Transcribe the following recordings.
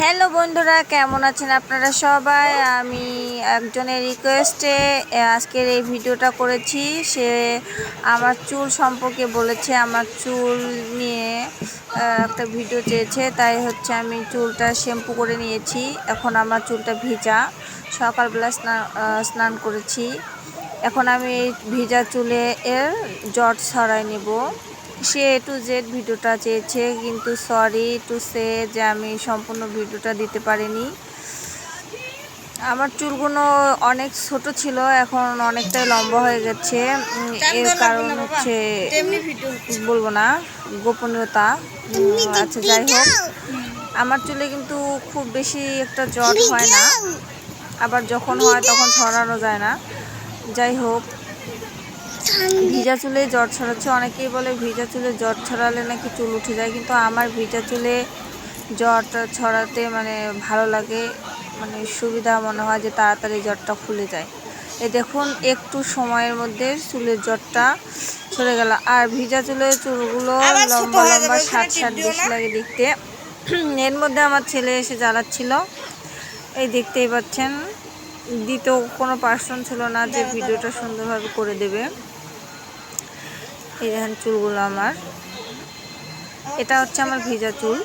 Hello বন্ধুরা, কেমন আছেন আপনারা সবাই? আমি একজনের রিকোয়েস্টে আজকের এই ভিডিওটা করেছি। সে আমার চুল সম্পর্কে বলেছে, আমার চুল নিয়ে একটা ভিডিও চেয়েছে, তাই হচ্ছে আমি চুলটা শ্যাম্পু করে নিয়েছি। এখন আমার চুলটা ভিজা, সকালবেলা স্নান করেছি। এখন আমি এই ভিজা চুলে জট ছড়াই নেব। সে A to Z ভিডিওটা চেয়েছে, কিন্তু সরি টু সে যে আমি সম্পূর্ণ ভিডিওটা দিতে পারিনি। আমার চুলগুলো অনেক ছোট ছিল, এখন অনেকটাই লম্বা হয়ে গেছে। এর কারণ হচ্ছে বলবো না, গোপনীয়তা। আচ্ছা, যাই হোক, আমার চুলে কিন্তু খুব বেশি একটা জট হয় না, আবার যখন হয় তখন ছড়ানো যায় না। যাই হোক, ভিজা চুলে জট ছড়াচ্ছে। অনেকেই বলে ভিজা চুলে জট ছড়ালে নাকি চুল উঠে যায়, কিন্তু আমার ভিজা চুলে জট ছড়াতে ভালো লাগে, সুবিধা মনে হয় যে তাড়াতাড়ি জটটা খুলে যায়। এই দেখুন, একটু সময়ের মধ্যে চুলের জটটা ছড়ে গেল। আর ভিজা চুলের চুলগুলো লম্বা লম্বা সাত বেশি লাগে দেখতে। এর মধ্যে আমার ছেলে এসে জ্বালাচ্ছিল, এই দেখতেই পাচ্ছেন। দ্বিতীয় কোনো পার্সন ছিল না যে ভিডিওটা সুন্দরভাবে করে দেবে। এই দেখেন চুলগুলো আমার, এটা হচ্ছে আমার ভিজা চুল।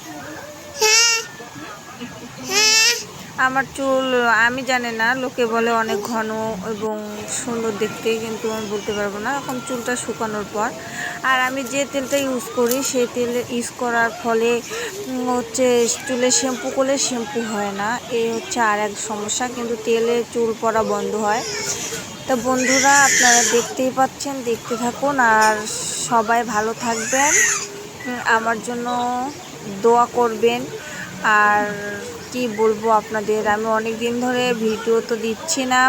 আমার চুল আমি জানি না, লোকে বলে অনেক ঘন এবং সুন্দর দেখতে, কিন্তু আমি বলতে পারবো না এখন চুলটা শুকানোর পর। আর আমি যে তেলটা ইউজ করি, সেই তেল ইউজ করার ফলে হচ্ছে চুলে শ্যাম্পু করলে শ্যাম্পু হয় না, এই হচ্ছে আর এক সমস্যা, কিন্তু তেলে চুল পড়া বন্ধ হয়। তো বন্ধুরা, আপনারা দেখতেই পাচ্ছেন, দেখতে থাকুন আর সবাই ভালো থাকবেন, আমার জন্য দোয়া করবেন। আর কি বলবো আপনাদের, আমি অনেক দিন ধরে ভিডিও তো দিচ্ছি না,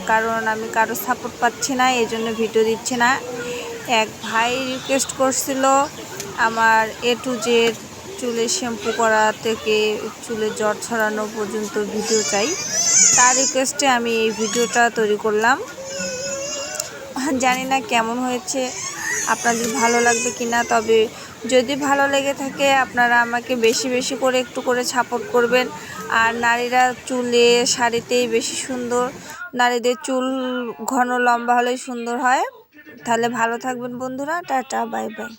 কারণ আমি কারো সাপোর্ট পাচ্ছি না, এই জন্য ভিডিও দিচ্ছি না। এক ভাই রিকোয়েস্ট করছিল আমার A to Z চুলে শ্যাম্পু করা থেকে চুলে জট ছড়ানো পর্যন্ত ভিডিও চাই। তার রিকোয়েস্টে আমি এই ভিডিওটা তৈরি করলাম। জানি না কেমন হয়েছে, আপনাদের ভালো লাগবে কি না। তবে যদি ভালো লেগে থাকে, আপনারা আমাকে বেশি বেশি করে একটু করে সাপোর্ট করবেন। আর নারীরা চুলে শাড়িতেই বেশি সুন্দর, নারীদের চুল ঘন লম্বা হলেই সুন্দর হয়। তাহলে ভালো থাকবেন বন্ধুরা, টাটা, বাই বাই।